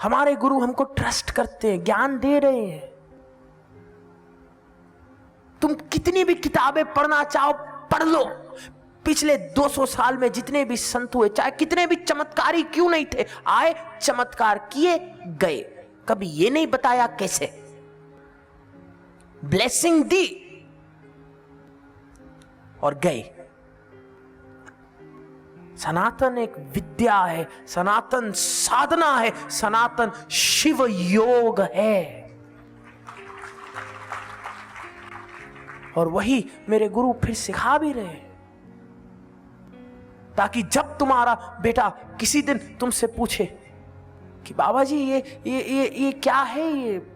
हमारे गुरु हमको ट्रस्ट करते हैं, ज्ञान दे रहे हैं। तुम कितनी भी किताबें पढ़ना चाहो पढ़ लो। पिछले 200 साल में जितने भी संत हुए, चाहे कितने भी चमत्कारी क्यों नहीं थे, आए, चमत्कार किए, गए, कभी ये नहीं बताया कैसे। ब्लेसिंग दी और गए। सनातन एक विद्या है, सनातन साधना है, सनातन शिव योग है। और वही मेरे गुरु फिर सिखा भी रहे हैं, ताकि जब तुम्हारा बेटा किसी दिन तुमसे पूछे कि बाबा जी ये क्या है, ये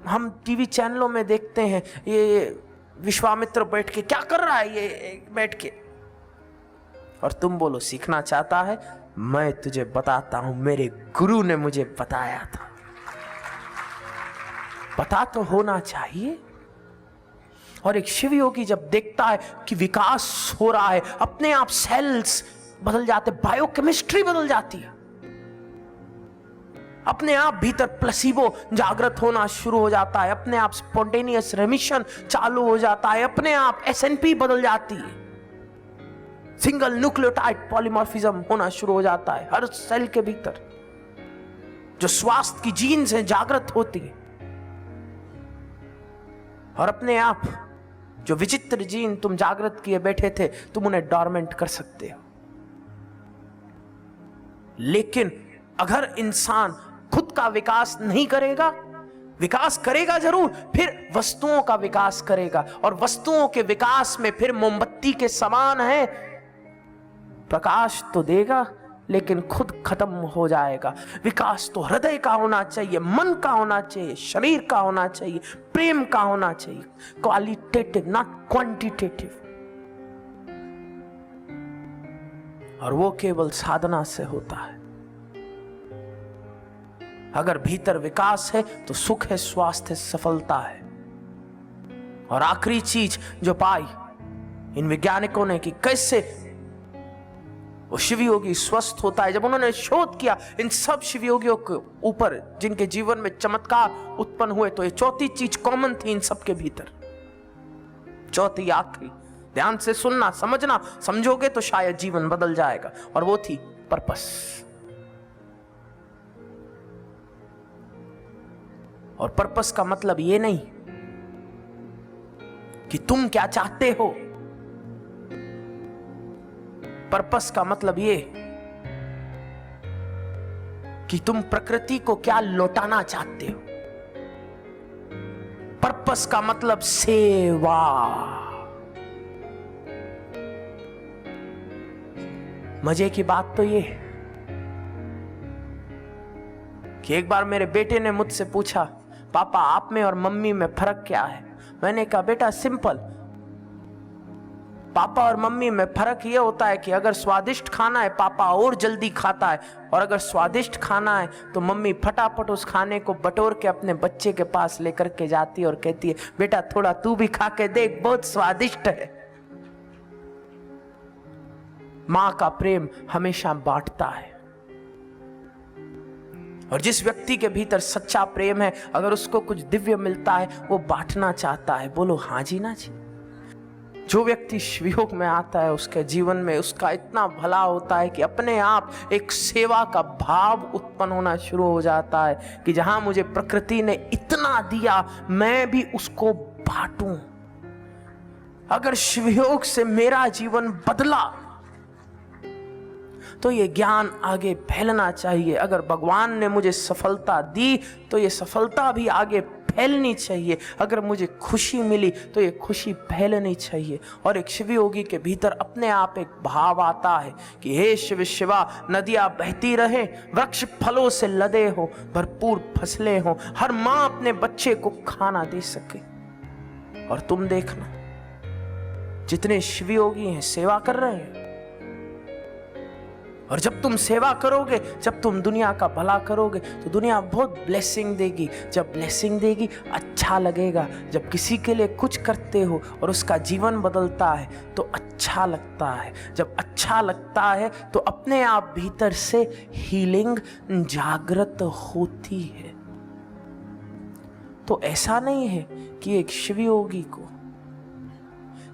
हम टीवी चैनलों में देखते हैं, ये विश्वामित्र बैठ के क्या कर रहा है ये बैठ के, और तुम बोलो सीखना चाहता है, मैं तुझे बताता हूं, मेरे गुरु ने मुझे बताया था। पता तो होना चाहिए। और एक शिव योगी जब देखता है कि विकास हो रहा है, अपने आप सेल्स बदल जाते, बायोकेमिस्ट्री बदल जाती है, अपने आप भीतर प्लेसिबो जागृत होना शुरू हो जाता है, अपने आप स्पॉन्टेनियस रेमिशन चालू हो जाता है, अपने आप एसएनपी बदल जाती है, सिंगल न्यूक्लियोटाइड पॉलीमॉर्फिज्म होना शुरू हो जाता है हर सेल के भीतर। जो स्वास्थ्य की जीन्स हैं जागृत होती है, और अपने आप जो विचित्र जीन तुम जागृत किए बैठे थे, तुम उन्हें डॉर्मेंट कर सकते हो। लेकिन अगर इंसान खुद का विकास नहीं करेगा, विकास करेगा जरूर, फिर वस्तुओं का विकास करेगा, और वस्तुओं के विकास में फिर मोमबत्ती के समान है, प्रकाश तो देगा लेकिन खुद खत्म हो जाएगा। विकास तो हृदय का होना चाहिए, मन का होना चाहिए, शरीर का होना चाहिए, प्रेम का होना चाहिए, क्वालिटेटिव नॉट क्वांटिटेटिव। और वो केवल साधना से होता है। अगर भीतर विकास है तो सुख है, स्वास्थ्य है, सफलता है। और आखिरी चीज जो पाई इन वैज्ञानिकों ने कि कैसे वो शिवयोगी स्वस्थ होता है, जब उन्होंने शोध किया इन सब शिवयोगियों के ऊपर जिनके जीवन में चमत्कार उत्पन्न हुए, तो ये चौथी चीज कॉमन थी इन सब के भीतर। चौथी आखिरी, ध्यान से सुनना, समझना, समझोगे तो शायद जीवन बदल जाएगा, और वो थी पर्पस। और पर्पस का मतलब ये नहीं कि तुम क्या चाहते हो, पर्पस का मतलब ये कि तुम प्रकृति को क्या लौटाना चाहते हो। पर्पस का मतलब सेवा। मजे की बात तो ये कि एक बार मेरे बेटे ने मुझसे पूछा, पापा आप में और मम्मी में फर्क क्या है? मैंने कहा बेटा सिंपल, पापा और मम्मी में फर्क यह होता है कि अगर स्वादिष्ट खाना है पापा और जल्दी खाता है, और अगर स्वादिष्ट खाना है तो मम्मी फटाफट उस खाने को बटोर के अपने बच्चे के पास लेकर के जाती है और कहती है बेटा थोड़ा तू भी खा के देख, बहुत स्वादिष्ट है। मां का प्रेम हमेशा बांटता है, और जिस व्यक्ति के भीतर सच्चा प्रेम है, अगर उसको कुछ दिव्य मिलता है वो बांटना चाहता है। बोलो हाँ जी ना जी। जो व्यक्ति शिवयोग में आता है उसके जीवन में उसका इतना भला होता है कि अपने आप एक सेवा का भाव उत्पन्न होना शुरू हो जाता है कि जहां मुझे प्रकृति ने इतना दिया मैं भी उसको बांटूं। अगर शिवयोग से मेरा जीवन बदला तो ये ज्ञान आगे फैलना चाहिए। अगर भगवान ने मुझे सफलता दी तो ये सफलता भी आगे फैलनी चाहिए। अगर मुझे खुशी मिली तो ये खुशी फैलनी चाहिए। और एक शिवयोगी के भीतर अपने आप एक भाव आता है कि हे शिव शिवा, नदियां बहती रहे, वृक्ष फलों से लदे हो, भरपूर फसलें हो, हर माँ अपने बच्चे को खाना दे सके। और तुम देखना जितने शिवयोगी हैं सेवा कर रहे हैं, और जब तुम सेवा करोगे, जब तुम दुनिया का भला करोगे तो दुनिया बहुत ब्लेसिंग देगी। जब ब्लेसिंग देगी अच्छा लगेगा। जब किसी के लिए कुछ करते हो और उसका जीवन बदलता है तो अच्छा लगता है। जब अच्छा लगता है तो अपने आप भीतर से हीलिंग जागृत होती है। तो ऐसा नहीं है कि एक शिवयोगी को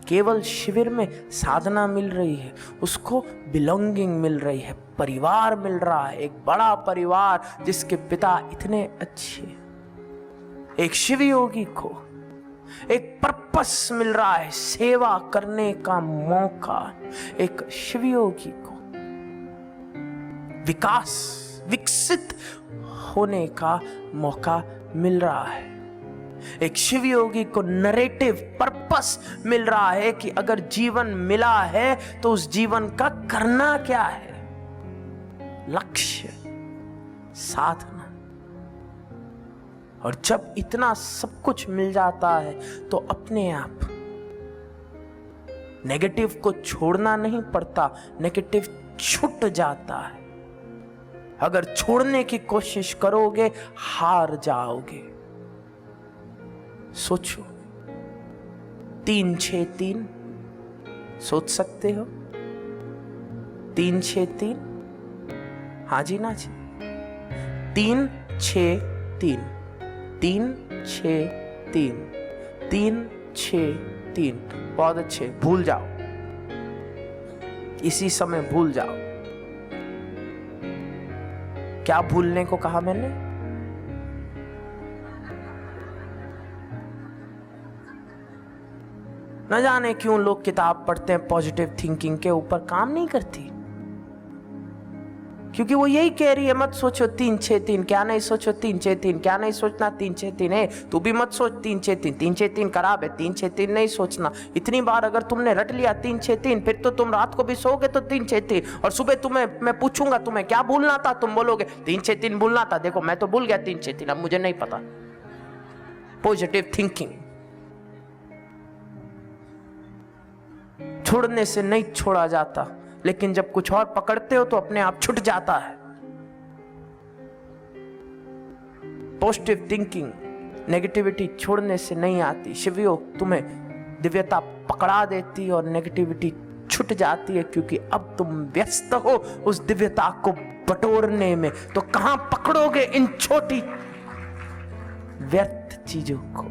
केवल शिविर में साधना मिल रही है, उसको बिलोंगिंग मिल रही है, परिवार मिल रहा है, एक बड़ा परिवार जिसके पिता इतने अच्छे। एक शिवयोगी को एक पर्पस मिल रहा है, सेवा करने का मौका। एक शिवयोगी को विकसित होने का मौका मिल रहा है। एक शिवयोगी को नरेटिव पर्पस मिल रहा है कि अगर जीवन मिला है तो उस जीवन का करना क्या है, लक्ष्य, साधना। और जब इतना सब कुछ मिल जाता है तो अपने आप नेगेटिव को छोड़ना नहीं पड़ता, नेगेटिव छूट जाता है। अगर छोड़ने की कोशिश करोगे हार जाओगे। सोचो, 3-6-3 सोच सकते हो? 3-6-3, हाँ जी ना जी, 3-6-3, 3-6-3, 3-6-3। बहुत अच्छे, भूल जाओ, इसी समय भूल जाओ। क्या भूलने को कहा मैंने? न जाने क्यों लोग किताब पढ़ते हैं पॉजिटिव थिंकिंग के ऊपर, काम नहीं करती। क्योंकि वो यही कह रही है मत सोचो 3-6-3, क्या नहीं सोचो 3-6-3, क्या नहीं सोचना 3-6-3 है। तू भी मत सोच 3-6-3, 3-6-3 खराब है, 3-6-3 नहीं सोचना। इतनी बार अगर तुमने रट लिया 3-6-3, फिर तो तुम रात को भी सोओगे तो 3-6-3, और सुबह तुम्हें मैं पूछूंगा तुम्हें क्या भूलना था, तुम बोलोगे 3-6-3 भूलना था। देखो मैं तो भूल गया 3-6-3, अब मुझे नहीं पता। पॉजिटिव थिंकिंग छोड़ने से नहीं छोड़ा जाता, लेकिन जब कुछ और पकड़ते हो तो अपने आप छूट जाता है। पॉजिटिव थिंकिंग नेगेटिविटी छोड़ने से नहीं आती। शिवयोग तुम्हें दिव्यता पकड़ा देती और नेगेटिविटी छूट जाती है, क्योंकि अब तुम व्यस्त हो उस दिव्यता को बटोरने में। तो कहां पकड़ोगे इन छोटी व्यर्थ चीजों को?